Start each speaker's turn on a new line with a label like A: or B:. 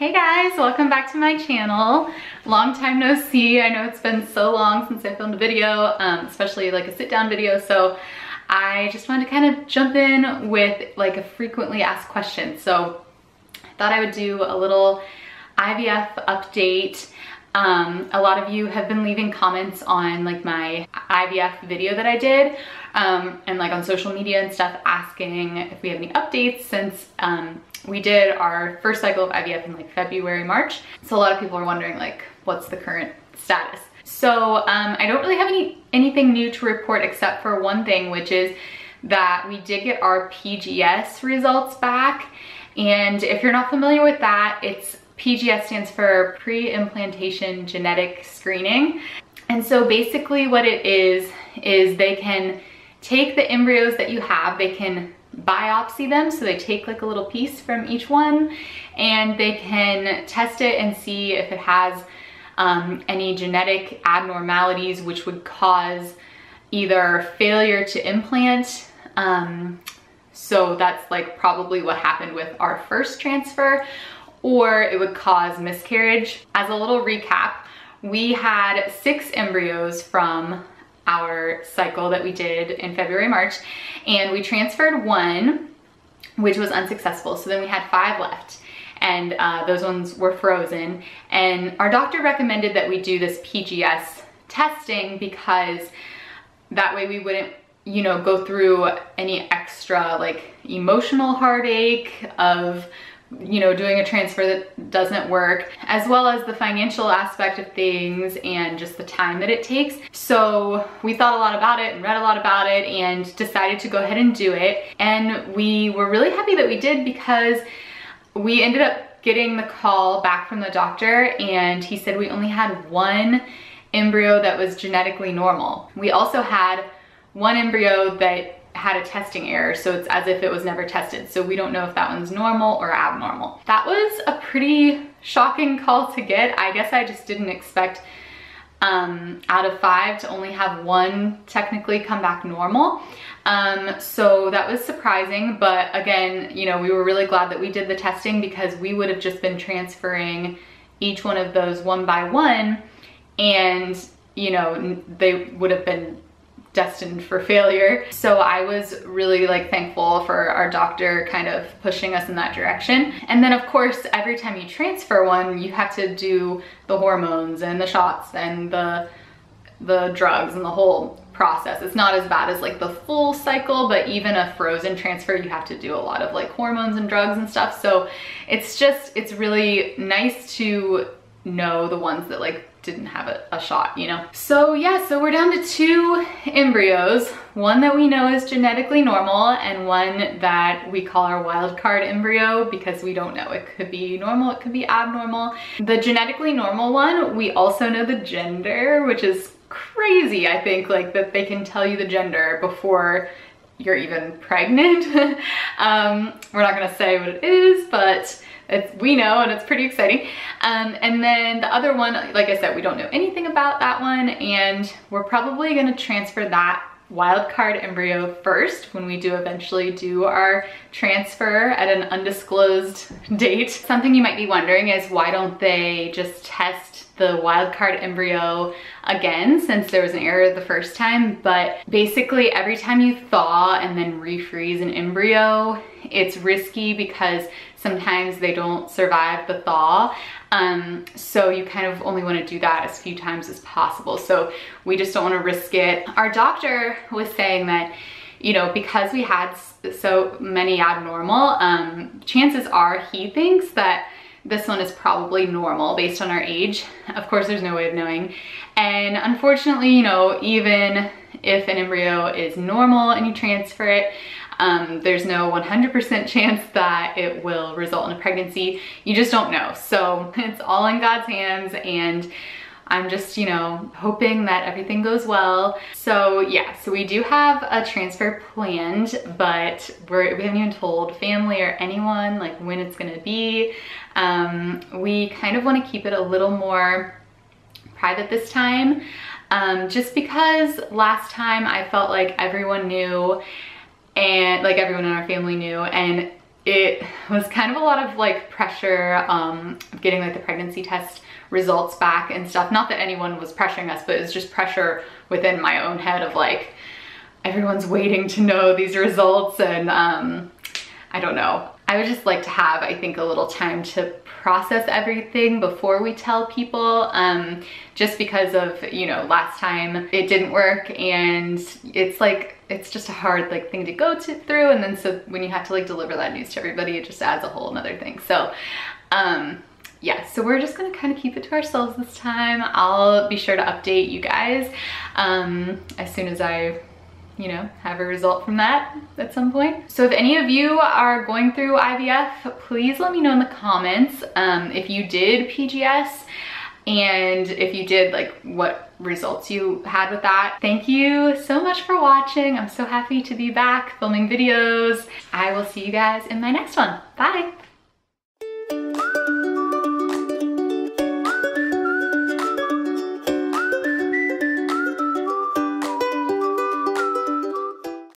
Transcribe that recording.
A: Hey guys, welcome back to my channel. Long time no see. I know it's been so long since I filmed a video, especially like a sit down video. So I just wanted to kind of jump in with like a frequently asked question. So I thought I would do a little IVF update. A lot of you have been leaving comments on like my IVF video that I did and like on social media and stuff, asking if we have any updates since we did our first cycle of IVF in like February, March. So a lot of people are wondering like, what's the current status? So I don't really have anything new to report except for one thing, which is that we did get our PGS results back. And if you're not familiar with that, it's PGS stands for pre-implantation genetic screening. And so basically what it is they can take the embryos that you have, they can biopsy them, so they take like a little piece from each one and they can test it and see if it has any genetic abnormalities which would cause either failure to implant. So that's like probably what happened with our first transfer, or it would cause miscarriage. As a little recap, we had 6 embryos from our cycle that we did in February, March, and we transferred 1, which was unsuccessful. So then we had 5 left, and those ones were frozen. And our doctor recommended that we do this PGS testing because that way we wouldn't, you know, go through any extra like emotional heartache of, you know, doing a transfer that doesn't work, as well as the financial aspect of things and just the time that it takes. So we thought a lot about it and read a lot about it and decided to go ahead and do it. And we were really happy that we did, because we ended up getting the call back from the doctor and he said we only had 1 embryo that was genetically normal. We also had 1 embryo that had a testing error, so it's as if it was never tested. So we don't know if that one's normal or abnormal. That was a pretty shocking call to get. I guess I just didn't expect out of 5 to only have 1 technically come back normal. So that was surprising, but again, you know, we were really glad that we did the testing, because we would have just been transferring each one of those one by one, and you know, they would have been destined for failure. So I was really like thankful for our doctor kind of pushing us in that direction. And then of course, every time you transfer one, you have to do the hormones and the shots and the drugs and the whole process. It's not as bad as like the full cycle, but even a frozen transfer, you have to do a lot of like hormones and drugs and stuff. So it's really nice to know the ones that like didn't have a shot, you know? So yeah, so we're down to 2 embryos, 1 that we know is genetically normal and 1 that we call our wild card embryo, because we don't know. It could be normal, it could be abnormal. The genetically normal one, we also know the gender, which is crazy, I think, like that they can tell you the gender before you're even pregnant. We're not gonna say what it is, but we know, and it's pretty exciting. And then the other one, like I said, we don't know anything about that one, and we're probably gonna transfer that wildcard embryo first when we do eventually do our transfer at an undisclosed date. Something you might be wondering is, why don't they just test the wildcard embryo again, since there was an error the first time? But basically every time you thaw and then refreeze an embryo, it's risky because sometimes they don't survive the thaw. So you kind of only want to do that as few times as possible. So we just don't want to risk it. Our doctor was saying that, you know, because we had so many abnormal, chances are he thinks that this one is probably normal based on our age. Of course, there's no way of knowing. And unfortunately, you know, even if an embryo is normal and you transfer it, there's no 100% chance that it will result in a pregnancy. You just don't know. So it's all in God's hands, and I'm just, you know, hoping that everything goes well. So yeah, so we do have a transfer planned, but we haven't even told family or anyone like when it's gonna be. We kind of want to keep it a little more private this time, just because last time I felt like everyone knew, and like everyone in our family knew, and it was kind of a lot of like pressure getting like the pregnancy test results back and stuff. Not that anyone was pressuring us, but it was just pressure within my own head of like, everyone's waiting to know these results. And I don't know. I would just like to have, I think, a little time to process everything before we tell people, just because of, you know, last time it didn't work, and it's like, it's just a hard like thing to go through. And then so when you have to like deliver that news to everybody, it just adds a whole nother thing. So yeah, so we're just gonna kind of keep it to ourselves this time. I'll be sure to update you guys as soon as I, you know, have a result from that at some point. So if any of you are going through IVF, please let me know in the comments if you did PGS, and if you did, like what results you had with that. Thank you so much for watching. I'm so happy to be back filming videos. I will see you guys in my next one. Bye.